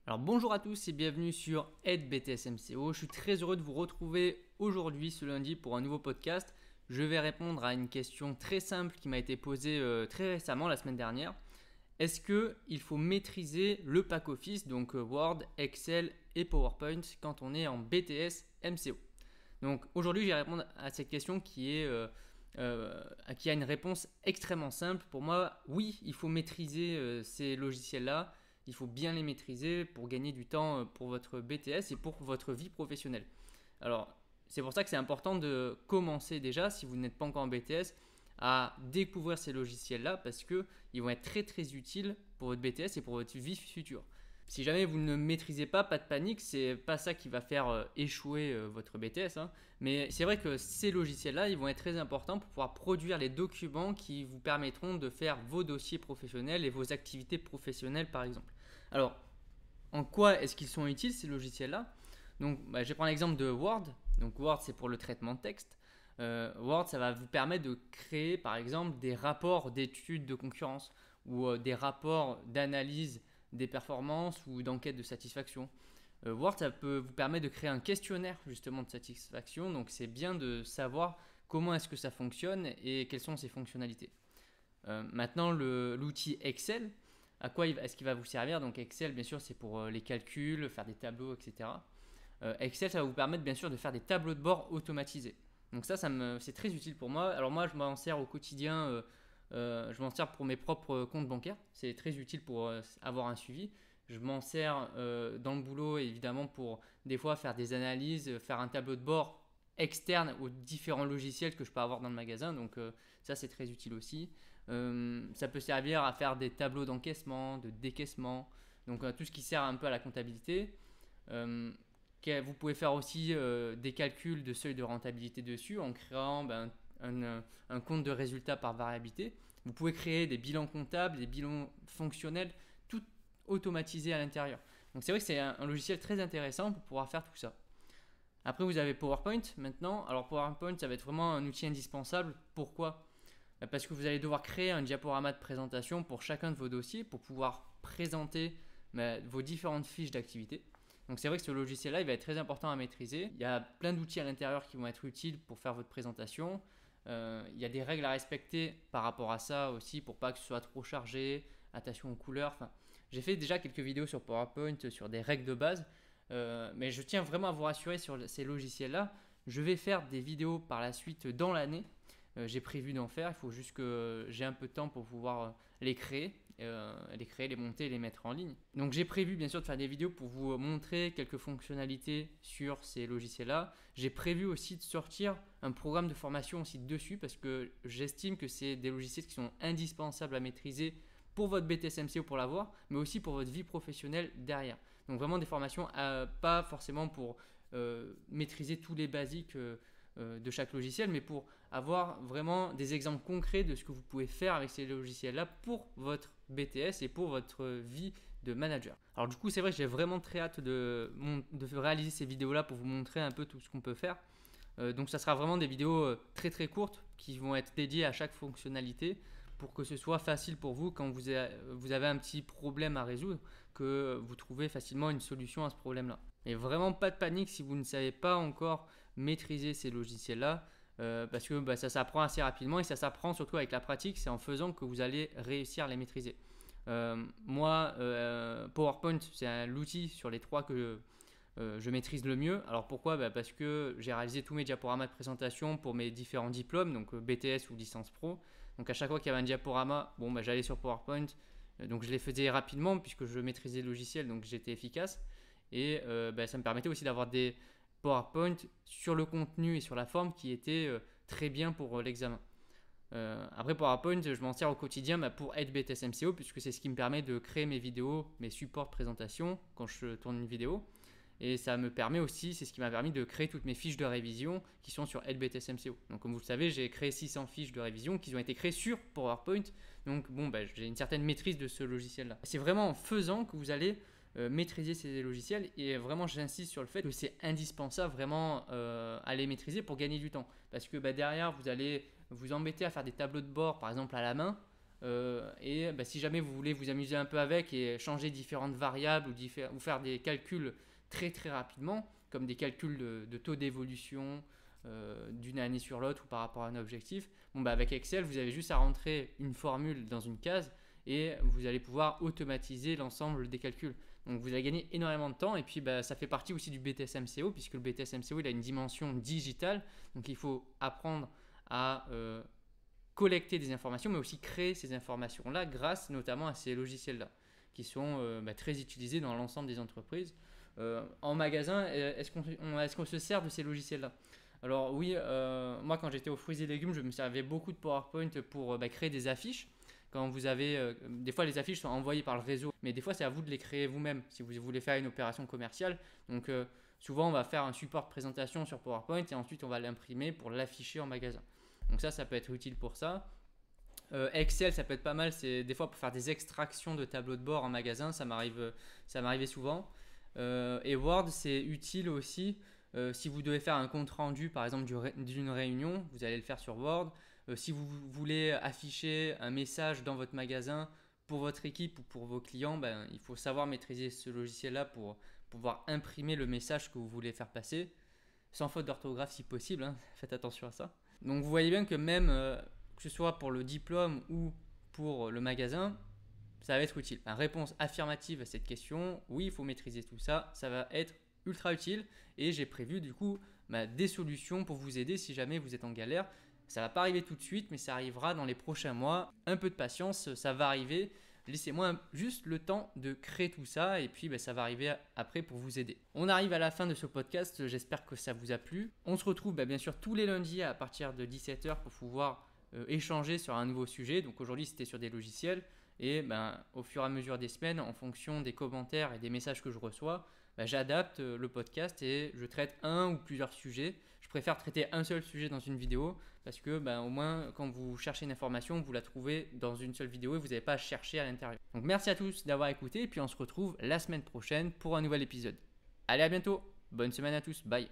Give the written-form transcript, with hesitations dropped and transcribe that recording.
Alors bonjour à tous et bienvenue sur Aide BTS MCO. Je suis très heureux de vous retrouver aujourd'hui ce lundi pour un nouveau podcast. Je vais répondre à une question très simple qui m'a été posée très récemment la semaine dernière. Est-ce qu'il faut maîtriser le pack office, donc Word, Excel et PowerPoint quand on est en BTS MCO? Donc aujourd'hui je vais répondre à cette question qui a une réponse extrêmement simple. Pour moi, oui, il faut maîtriser ces logiciels-là. Il faut bien les maîtriser pour gagner du temps pour votre BTS et pour votre vie professionnelle. Alors, c'est pour ça que c'est important de commencer déjà, si vous n'êtes pas encore en BTS, à découvrir ces logiciels-là parce qu'ils vont être très très utiles pour votre BTS et pour votre vie future. Si jamais vous ne maîtrisez pas de panique, c'est pas ça qui va faire échouer votre BTS, hein. Mais c'est vrai que ces logiciels-là, ils vont être très importants pour pouvoir produire les documents qui vous permettront de faire vos dossiers professionnels et vos activités professionnelles par exemple. Alors, en quoi est-ce qu'ils sont utiles ces logiciels-là? Donc, je vais prendre l'exemple de Word. Donc, Word, c'est pour le traitement de texte. Word, ça va vous permettre de créer, par exemple, des rapports d'études de concurrence ou des rapports d'analyse des performances ou d'enquête de satisfaction. Word, ça peut vous permettre de créer un questionnaire justement de satisfaction. Donc, c'est bien de savoir comment est-ce que ça fonctionne et quelles sont ses fonctionnalités. Maintenant, l'outil Excel, à quoi est-ce qu'il va vous servir? Donc Excel, bien sûr, c'est pour les calculs, faire des tableaux, etc. Excel, ça va vous permettre, bien sûr, de faire des tableaux de bord automatisés. Donc ça c'est très utile pour moi. Alors moi, je m'en sers au quotidien, je m'en sers pour mes propres comptes bancaires. C'est très utile pour avoir un suivi. Je m'en sers dans le boulot, évidemment, pour des fois faire des analyses, faire un tableau de bord externe aux différents logiciels que je peux avoir dans le magasin. Donc ça, c'est très utile aussi. Ça peut servir à faire des tableaux d'encaissement, de décaissement, donc tout ce qui sert un peu à la comptabilité. Vous pouvez faire aussi des calculs de seuil de rentabilité dessus en créant un compte de résultats par variabilité. Vous pouvez créer des bilans comptables, des bilans fonctionnels, tout automatisé à l'intérieur. Donc c'est vrai que c'est un logiciel très intéressant pour pouvoir faire tout ça. Après, vous avez PowerPoint maintenant. Alors PowerPoint, ça va être vraiment un outil indispensable. Pourquoi? Parce que vous allez devoir créer un diaporama de présentation pour chacun de vos dossiers pour pouvoir présenter vos différentes fiches d'activité. Donc c'est vrai que ce logiciel-là, il va être très important à maîtriser. Il y a plein d'outils à l'intérieur qui vont être utiles pour faire votre présentation. Il y a des règles à respecter par rapport à ça aussi pour pas que ce soit trop chargé, attention aux couleurs. Enfin, j'ai fait déjà quelques vidéos sur PowerPoint sur des règles de base, mais je tiens vraiment à vous rassurer sur ces logiciels-là. Je vais faire des vidéos par la suite dans l'année. J'ai prévu d'en faire, il faut juste que j'ai un peu de temps pour pouvoir les créer, les monter et les mettre en ligne. Donc j'ai prévu bien sûr de faire des vidéos pour vous montrer quelques fonctionnalités sur ces logiciels-là. J'ai prévu aussi de sortir un programme de formation aussi dessus parce que j'estime que c'est des logiciels qui sont indispensables à maîtriser pour votre BTS MCO pour l'avoir, mais aussi pour votre vie professionnelle derrière. Donc vraiment des formations, pas forcément pour maîtriser tous les basiques de chaque logiciel, mais pour avoir vraiment des exemples concrets de ce que vous pouvez faire avec ces logiciels-là pour votre BTS et pour votre vie de manager. Alors du coup, c'est vrai que j'ai vraiment très hâte de réaliser ces vidéos-là pour vous montrer un peu tout ce qu'on peut faire. Donc ça sera vraiment des vidéos très très courtes qui vont être dédiées à chaque fonctionnalité pour que ce soit facile pour vous quand vous avez un petit problème à résoudre, que vous trouvez facilement une solution à ce problème-là. Et vraiment pas de panique si vous ne savez pas encore maîtriser ces logiciels-là, parce que ça s'apprend assez rapidement et ça s'apprend surtout avec la pratique, c'est en faisant que vous allez réussir à les maîtriser. Moi, PowerPoint, c'est l'outil sur les trois que je maîtrise le mieux. Alors pourquoi? Parce que j'ai réalisé tous mes diaporamas de présentation pour mes différents diplômes, donc BTS ou licence pro. Donc à chaque fois qu'il y avait un diaporama, j'allais sur PowerPoint. Donc je les faisais rapidement puisque je maîtrisais le logiciel, donc j'étais efficace. Et ça me permettait aussi d'avoir des PowerPoint sur le contenu et sur la forme qui étaient très bien pour l'examen. Après PowerPoint, je m'en sers au quotidien pour être BTS MCO puisque c'est ce qui me permet de créer mes vidéos, mes supports de présentation quand je tourne une vidéo. Et ça me permet aussi, c'est ce qui m'a permis de créer toutes mes fiches de révision qui sont sur LBTS MCO. Donc comme vous le savez, j'ai créé 600 fiches de révision qui ont été créées sur PowerPoint. Donc j'ai une certaine maîtrise de ce logiciel-là. C'est vraiment en faisant que vous allez maîtriser ces logiciels et vraiment j'insiste sur le fait que c'est indispensable vraiment à les maîtriser pour gagner du temps. Parce que derrière, vous allez vous embêter à faire des tableaux de bord par exemple à la main. Si jamais vous voulez vous amuser un peu avec et changer différentes variables ou faire des calculs très très rapidement, comme des calculs de taux d'évolution d'une année sur l'autre ou par rapport à un objectif, avec Excel, vous avez juste à rentrer une formule dans une case et vous allez pouvoir automatiser l'ensemble des calculs. Donc vous allez gagner énormément de temps et puis ça fait partie aussi du BTS MCO puisque le BTS MCO il a une dimension digitale, donc il faut apprendre à collecter des informations mais aussi créer ces informations-là grâce notamment à ces logiciels-là qui sont très utilisés dans l'ensemble des entreprises. En magasin, est-ce qu'on se sert de ces logiciels-là? Alors oui, moi quand j'étais aux fruits et légumes, je me servais beaucoup de PowerPoint pour créer des affiches. Quand vous avez, des fois les affiches sont envoyées par le réseau, mais des fois c'est à vous de les créer vous-même si vous voulez faire une opération commerciale. Donc souvent on va faire un support de présentation sur PowerPoint et ensuite on va l'imprimer pour l'afficher en magasin. Donc ça peut être utile pour ça. Excel, ça peut être pas mal, c'est des fois pour faire des extractions de tableaux de bord en magasin, ça m'arrivait souvent. Et Word, c'est utile aussi si vous devez faire un compte rendu, par exemple d'une réunion, vous allez le faire sur Word. Si vous voulez afficher un message dans votre magasin pour votre équipe ou pour vos clients, il faut savoir maîtriser ce logiciel-là pour pouvoir imprimer le message que vous voulez faire passer, sans faute d'orthographe si possible, hein. Faites attention à ça. Donc vous voyez bien que même que ce soit pour le diplôme ou pour le magasin, ça va être utile. Réponse affirmative à cette question, oui, il faut maîtriser tout ça, ça va être ultra utile et j'ai prévu du coup des solutions pour vous aider si jamais vous êtes en galère. Ça ne va pas arriver tout de suite, mais ça arrivera dans les prochains mois. Un peu de patience, ça va arriver. Laissez-moi juste le temps de créer tout ça et puis ça va arriver après pour vous aider. On arrive à la fin de ce podcast, j'espère que ça vous a plu. On se retrouve bien sûr tous les lundis à partir de 17h pour pouvoir échanger sur un nouveau sujet. Donc aujourd'hui c'était sur des logiciels et au fur et à mesure des semaines, en fonction des commentaires et des messages que je reçois, j'adapte le podcast et je traite un ou plusieurs sujets. Je préfère traiter un seul sujet dans une vidéo parce que au moins quand vous cherchez une information, vous la trouvez dans une seule vidéo et vous n'avez pas à chercher à l'intérieur. Donc merci à tous d'avoir écouté et puis on se retrouve la semaine prochaine pour un nouvel épisode. Allez, à bientôt, bonne semaine à tous, bye.